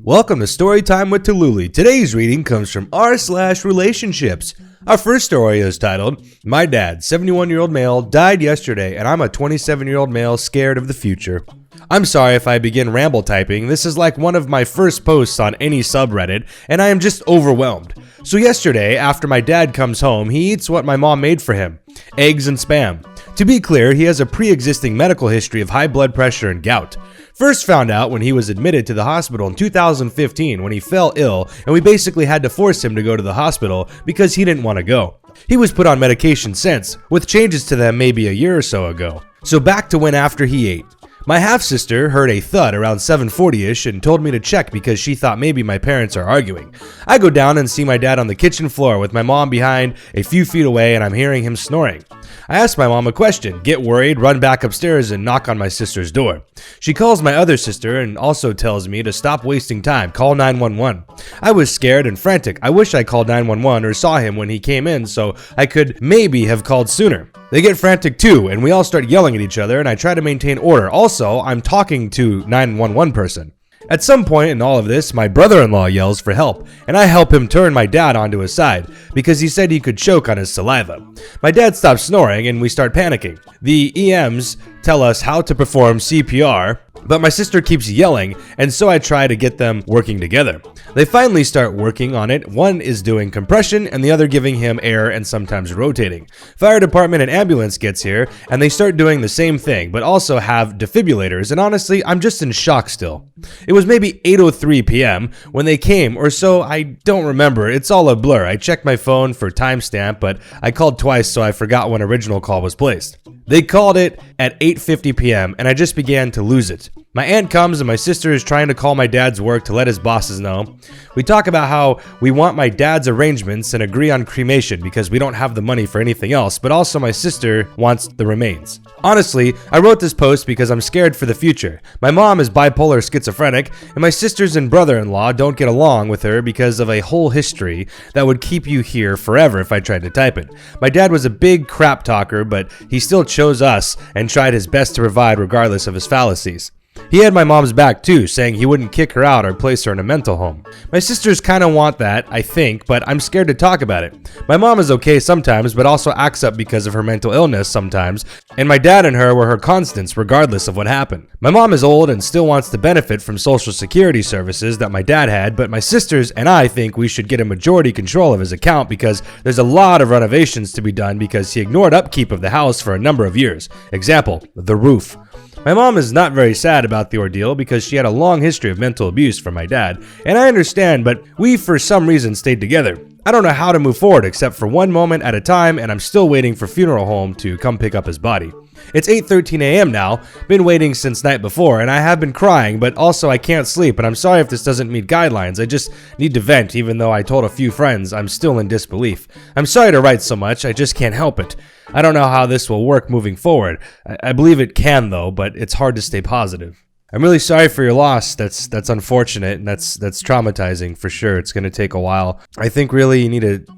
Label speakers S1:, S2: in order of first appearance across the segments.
S1: Welcome to Storytime with Tallulah. Today's reading comes from r/relationships. Our first story is titled, My Dad, 71-year-old male, died yesterday and I'm a 27-year-old male scared of the future. I'm sorry if I begin ramble typing. This is like one of my first posts on any subreddit and I am just overwhelmed. So yesterday, after my dad comes home, he eats what my mom made for him, eggs and Spam. To be clear, he has a pre-existing medical history of high blood pressure and gout. First found out when he was admitted to the hospital in 2015 when he fell ill and we basically had to force him to go to the hospital because he didn't want to go. He was put on medication since, with changes to them maybe a year or so ago. So back to when after he ate. My half-sister heard a thud around 7:40ish and told me to check because she thought maybe my parents are arguing. I go down and see my dad on the kitchen floor with my mom behind a few feet away and I'm hearing him snoring. I ask my mom a question, get worried, run back upstairs and knock on my sister's door. She calls my other sister and also tells me to stop wasting time, call 911. I was scared and frantic. I wish I called 911 or saw him when he came in so I could maybe have called sooner. They get frantic too and we all start yelling at each other and I try to maintain order. Also, I'm talking to 911 person. At some point in all of this, my brother-in-law yells for help, and I help him turn my dad onto his side, because he said he could choke on his saliva. My dad stops snoring, and we start panicking. The EMs tell us how to perform CPR, but my sister keeps yelling, and so I try to get them working together. They finally start working on it. One is doing compression, and the other giving him air and sometimes rotating. Fire department and ambulance gets here, and they start doing the same thing, but also have defibrillators, and honestly, I'm just in shock still. It was maybe 8:03 p.m. when they came, or so. I don't remember. It's all a blur. I checked my phone for timestamp, but I called twice so I forgot when original call was placed. They called it at 8:50 p.m. and I just began to lose it. My aunt comes and my sister is trying to call my dad's work to let his bosses know. We talk about how we want my dad's arrangements and agree on cremation because we don't have the money for anything else, but also my sister wants the remains. Honestly, I wrote this post because I'm scared for the future. My mom is bipolar schizophrenic and my sisters and brother-in-law don't get along with her because of a whole history that would keep you here forever if I tried to type it. My dad was a big crap talker, but he still chose us and tried his best to provide regardless of his fallacies. He had my mom's back too, saying he wouldn't kick her out or place her in a mental home. My sisters kind of want that, I think, but I'm scared to talk about it. My mom is okay sometimes, but also acts up because of her mental illness sometimes, and my dad and her were her constants regardless of what happened. My mom is old and still wants to benefit from social security services that my dad had, but my sisters and I think we should get a majority control of his account because there's a lot of renovations to be done because he ignored upkeep of the house for a number of years. Example, the roof. My mom is not very sad about the ordeal because she had a long history of mental abuse from my dad, and I understand, but we for some reason stayed together. I don't know how to move forward except for one moment at a time, and I'm still waiting for funeral home to come pick up his body. It's 8:13 a.m. now, been waiting since night before, and I have been crying, but also I can't sleep, and I'm sorry if this doesn't meet guidelines. I just need to vent, even though I told a few friends I'm still in disbelief. I'm sorry to write so much, I just can't help it. I don't know how this will work moving forward. I believe it can though, but it's hard to stay positive. I'm really sorry for your loss. That's unfortunate and that's traumatizing for sure. It's going to take a while. I think really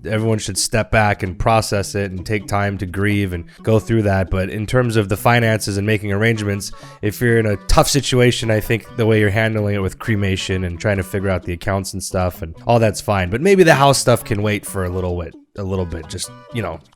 S1: everyone should step back and process it and take time to grieve and go through that. But in terms of the finances and making arrangements, if you're in a tough situation, I think the way you're handling it with cremation and trying to figure out the accounts and stuff and all that's fine. But maybe the house stuff can wait for a little bit. Just,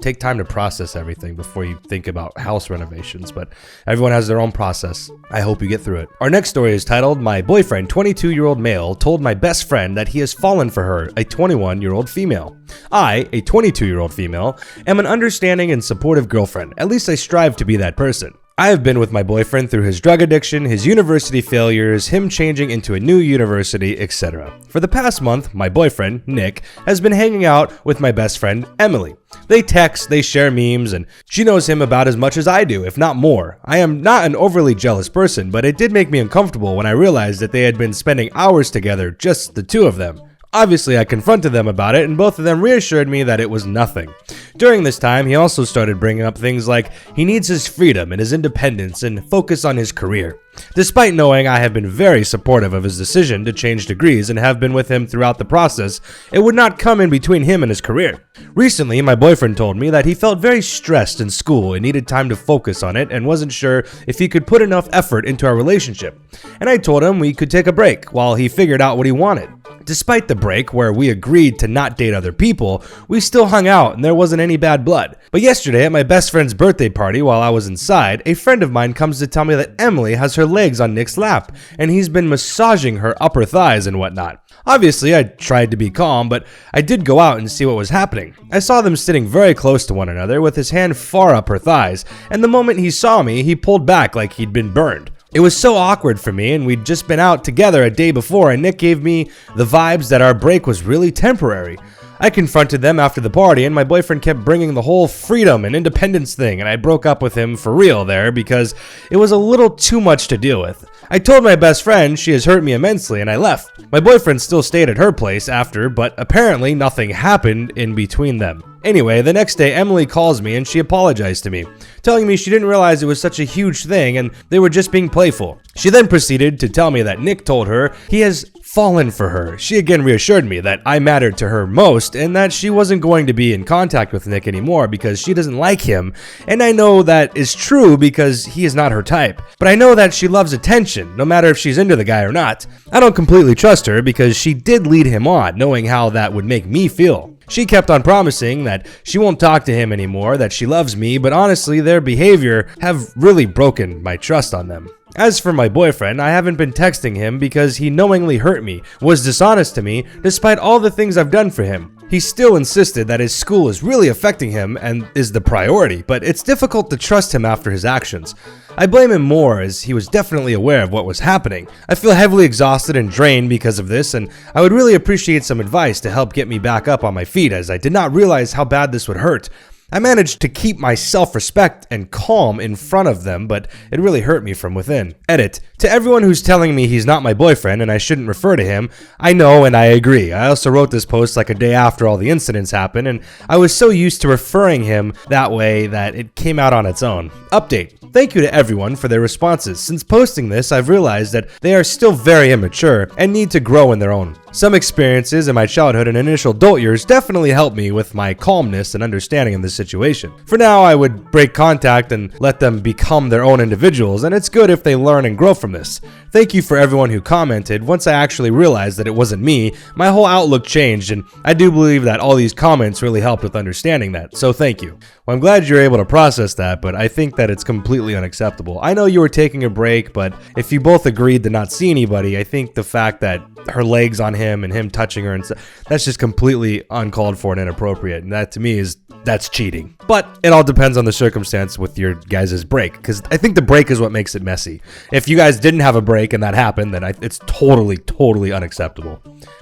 S1: take time to process everything before you think about house renovations, but everyone has their own process. I hope you get through it. Our next story is titled, My boyfriend, 22-year-old male, told my best friend that he has fallen for her, a 21-year-old female. I, a 22-year-old female, am an understanding and supportive girlfriend. At least I strive to be that person. I have been with my boyfriend through his drug addiction, his university failures, him changing into a new university, etc. For the past month, my boyfriend, Nick, has been hanging out with my best friend, Emily. They text, they share memes, and she knows him about as much as I do, if not more. I am not an overly jealous person, but it did make me uncomfortable when I realized that they had been spending hours together, just the two of them. Obviously, I confronted them about it, and both of them reassured me that it was nothing. During this time, he also started bringing up things like he needs his freedom and his independence and focus on his career. Despite knowing I have been very supportive of his decision to change degrees and have been with him throughout the process, it would not come in between him and his career. Recently, my boyfriend told me that he felt very stressed in school and needed time to focus on it and wasn't sure if he could put enough effort into our relationship. And I told him we could take a break while he figured out what he wanted. Despite the break, where we agreed to not date other people, we still hung out and there wasn't any bad blood. But yesterday at my best friend's birthday party while I was inside, a friend of mine comes to tell me that Emily has her legs on Nick's lap and he's been massaging her upper thighs and whatnot. Obviously, I tried to be calm, but I did go out and see what was happening. I saw them sitting very close to one another with his hand far up her thighs, and the moment he saw me, he pulled back like he'd been burned. It was so awkward for me, and we'd just been out together a day before, and Nick gave me the vibes that our break was really temporary. I confronted them after the party, and my boyfriend kept bringing the whole freedom and independence thing, and I broke up with him for real there because it was a little too much to deal with. I told my best friend she has hurt me immensely, and I left. My boyfriend still stayed at her place after, but apparently nothing happened in between them. Anyway, the next day Emily calls me and she apologized to me, telling me she didn't realize it was such a huge thing and they were just being playful. She then proceeded to tell me that Nick told her he has fallen for her. She again reassured me that I mattered to her most and that she wasn't going to be in contact with Nick anymore because she doesn't like him, and I know that is true because he is not her type. But I know that she loves attention, no matter if she's into the guy or not. I don't completely trust her because she did lead him on, knowing how that would make me feel. She kept on promising that she won't talk to him anymore, that she loves me, but honestly, their behavior have really broken my trust on them. As for my boyfriend, I haven't been texting him because he knowingly hurt me, was dishonest to me, despite all the things I've done for him. He still insisted that his school is really affecting him and is the priority, but it's difficult to trust him after his actions. I blame him more as he was definitely aware of what was happening. I feel heavily exhausted and drained because of this, and I would really appreciate some advice to help get me back up on my feet as I did not realize how bad this would hurt. I managed to keep my self-respect and calm in front of them, but it really hurt me from within. Edit. To everyone who's telling me he's not my boyfriend and I shouldn't refer to him, I know and I agree. I also wrote this post like a day after all the incidents happened, and I was so used to referring him that way that it came out on its own. Update. Thank you to everyone for their responses. Since posting this, I've realized that they are still very immature and need to grow in their own. Some experiences in my childhood and initial adult years definitely helped me with my calmness and understanding of this situation. For now, I would break contact and let them become their own individuals, and it's good if they learn and grow from this. Thank you for everyone who commented. Once I actually realized that it wasn't me, my whole outlook changed, and I do believe that all these comments really helped with understanding that, so thank you. Well, I'm glad you're able to process that, but I think that it's completely unacceptable. I know you were taking a break, but if you both agreed to not see anybody, I think the fact that her legs on him and him touching her and stuff, that's just completely uncalled for and inappropriate, and that to me that's cheating. But it all depends on the circumstance with your guys' break, because I think the break is what makes it messy. If you guys didn't have a break and that happened, then it's totally unacceptable.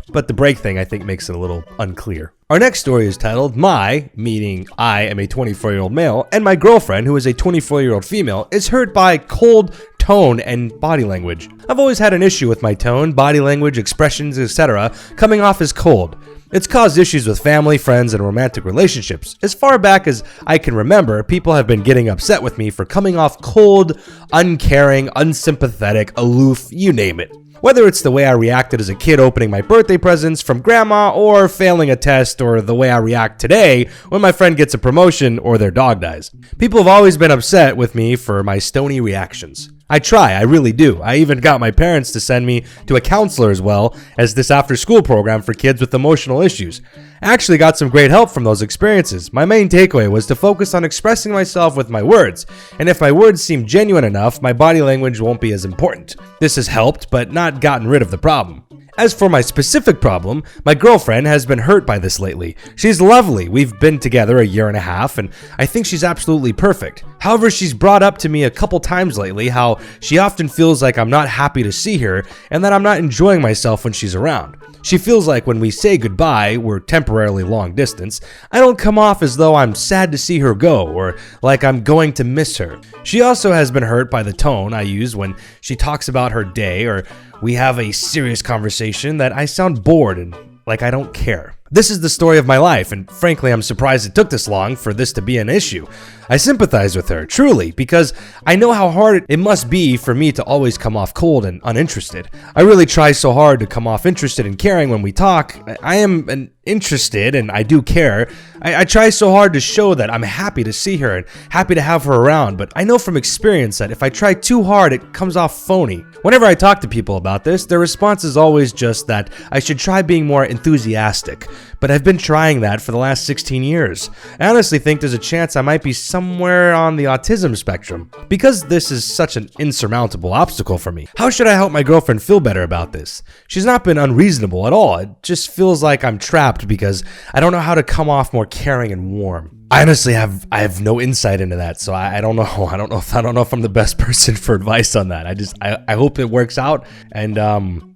S1: But the break thing, I think, makes it a little unclear. Our next story is titled, meaning I am a 24-year-old male, and my girlfriend, who is a 24-year-old female, is hurt by cold tone and body language. I've always had an issue with my tone, body language, expressions, etc. coming off as cold. It's caused issues with family, friends, and romantic relationships. As far back as I can remember, people have been getting upset with me for coming off cold, uncaring, unsympathetic, aloof, you name it. Whether it's the way I reacted as a kid opening my birthday presents from grandma, or failing a test, or the way I react today when my friend gets a promotion or their dog dies. People have always been upset with me for my stony reactions. I really do. I even got my parents to send me to a counselor as well as this after-school program for kids with emotional issues. I actually got some great help from those experiences. My main takeaway was to focus on expressing myself with my words, and if my words seem genuine enough, my body language won't be as important. This has helped, but not gotten rid of the problem. As for my specific problem, my girlfriend has been hurt by this lately. She's lovely. We've been together a year and a half, and I think she's absolutely perfect. However, she's brought up to me a couple times lately how she often feels like I'm not happy to see her and that I'm not enjoying myself when she's around. She feels like when we say goodbye, we're temporarily long distance, I don't come off as though I'm sad to see her go or like I'm going to miss her. She also has been hurt by the tone I use when she talks about her day or we have a serious conversation that I sound bored and like I don't care. This is the story of my life, and frankly, I'm surprised it took this long for this to be an issue. I sympathize with her, truly, because I know how hard it must be for me to always come off cold and uninterested. I really try so hard to come off interested and caring when we talk. I am interested, and I do care. I try so hard to show that I'm happy to see her and happy to have her around, but I know from experience that if I try too hard, it comes off phony. Whenever I talk to people about this, their response is always just that I should try being more enthusiastic. But I've been trying that for the last 16 years. I honestly think there's a chance I might be somewhere on the autism spectrum. Because this is such an insurmountable obstacle for me, how should I help my girlfriend feel better about this? She's not been unreasonable at all. It just feels like I'm trapped because I don't know how to come off more caring and warm. I honestly have no insight into that, so I don't know. I don't know if I'm the best person for advice on that. I hope it works out and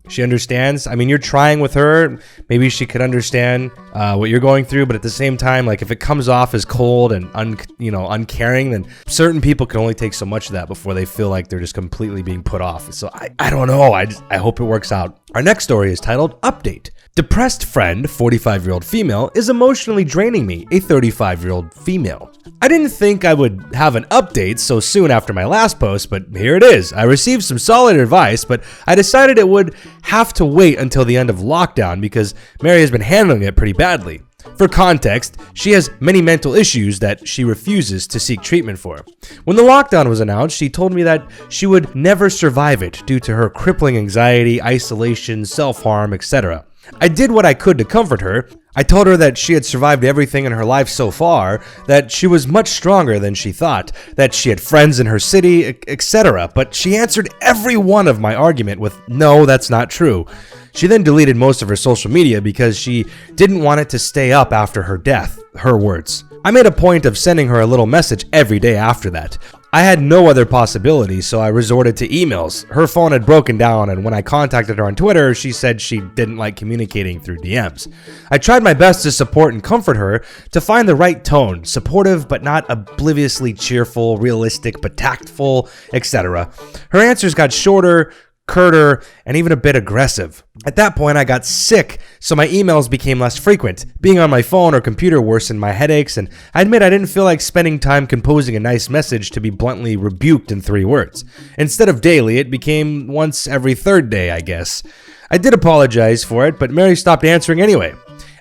S1: she understands. I mean, you're trying with her. Maybe she could understand what you're going through, but at the same time, like if it comes off as cold and uncaring, then certain people can only take so much of that before they feel like they're just completely being put off. So I don't know. I hope it works out. Our next story is titled Update. Depressed friend, 45-year-old female, is emotionally draining me, a 35-year-old female. I didn't think I would have an update so soon after my last post, but here it is. I received some solid advice, but I decided it would have to wait until the end of lockdown because Mary has been handling it pretty badly. For context, she has many mental issues that she refuses to seek treatment for. When the lockdown was announced, she told me that she would never survive it due to her crippling anxiety, isolation, self-harm, etc. I did what I could to comfort her. I told her that she had survived everything in her life so far, that she was much stronger than she thought, that she had friends in her city, etc. But she answered every one of my argument with, no, that's not true. She then deleted most of her social media because she didn't want it to stay up after her death, her words. I made a point of sending her a little message every day after that. I had no other possibility, so I resorted to emails. Her phone had broken down, and when I contacted her on Twitter, she said she didn't like communicating through DMs. I tried my best to support and comfort her, to find the right tone, supportive but not obliviously cheerful, realistic but tactful, etc. Her answers got shorter, curter, and even a bit aggressive. At that point, I got sick, so my emails became less frequent. Being on my phone or computer worsened my headaches, and I admit I didn't feel like spending time composing a nice message to be bluntly rebuked in 3 words. Instead of daily, it became once every 3rd day, I guess. I did apologize for it, but Mary stopped answering anyway.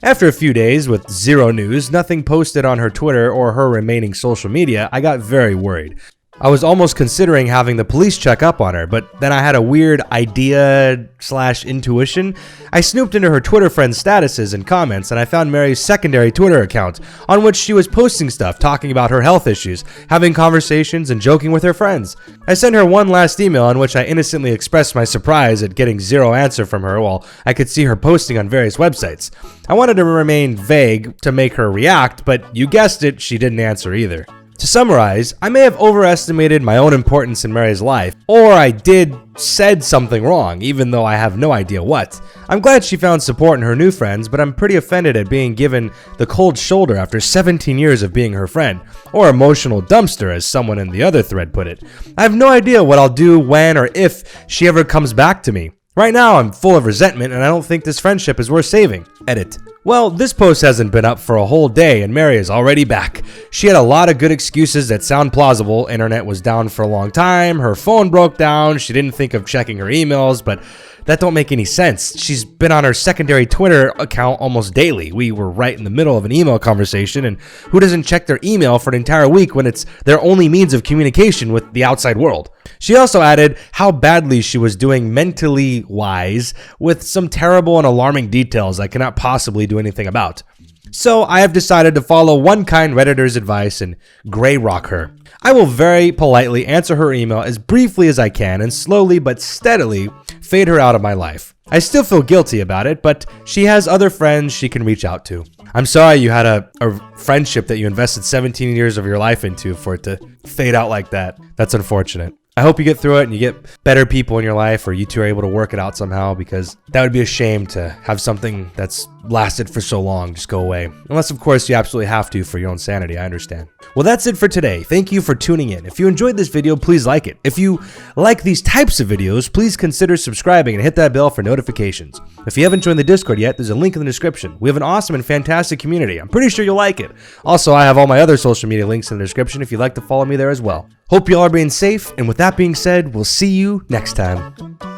S1: After a few days with zero news, nothing posted on her Twitter or her remaining social media, I got very worried. I was almost considering having the police check up on her, but then I had a weird idea/intuition. I snooped into her Twitter friends' statuses and comments, and I found Mary's secondary Twitter account, on which she was posting stuff talking about her health issues, having conversations, and joking with her friends. I sent her one last email in which I innocently expressed my surprise at getting zero answer from her while I could see her posting on various websites. I wanted to remain vague to make her react, but you guessed it, she didn't answer either. To summarize, I may have overestimated my own importance in Mary's life, or I said something wrong, even though I have no idea what. I'm glad she found support in her new friends, but I'm pretty offended at being given the cold shoulder after 17 years of being her friend, or emotional dumpster as someone in the other thread put it. I have no idea what I'll do when or if she ever comes back to me. Right now, I'm full of resentment, and I don't think this friendship is worth saving. Edit. Well, this post hasn't been up for a whole day, and Mary is already back. She had a lot of good excuses that sound plausible. Internet was down for a long time, her phone broke down, she didn't think of checking her emails, but that don't make any sense. She's been on her secondary Twitter account almost daily. We were right in the middle of an email conversation, and who doesn't check their email for an entire week when it's their only means of communication with the outside world? She also added how badly she was doing mentally wise with some terrible and alarming details I cannot possibly do anything about. So I have decided to follow one kind Redditor's advice and gray rock her. I will very politely answer her email as briefly as I can and slowly but steadily fade her out of my life. I still feel guilty about it, but she has other friends she can reach out to. I'm sorry you had a friendship that you invested 17 years of your life into for it to fade out like that. That's unfortunate. I hope you get through it and you get better people in your life, or you two are able to work it out somehow, because that would be a shame to have something that's lasted for so long just go away. Unless, of course, you absolutely have to for your own sanity. I understand. Well, that's it for today. Thank you for tuning in. If you enjoyed this video, please like it. If you like these types of videos, please consider subscribing and hit that bell for notifications. If you haven't joined the Discord yet, there's a link in the description. We have an awesome and fantastic community. I'm pretty sure you'll like it. Also, I have all my other social media links in the description if you'd like to follow me there as well. Hope you all are being safe, and with that being said, we'll see you next time.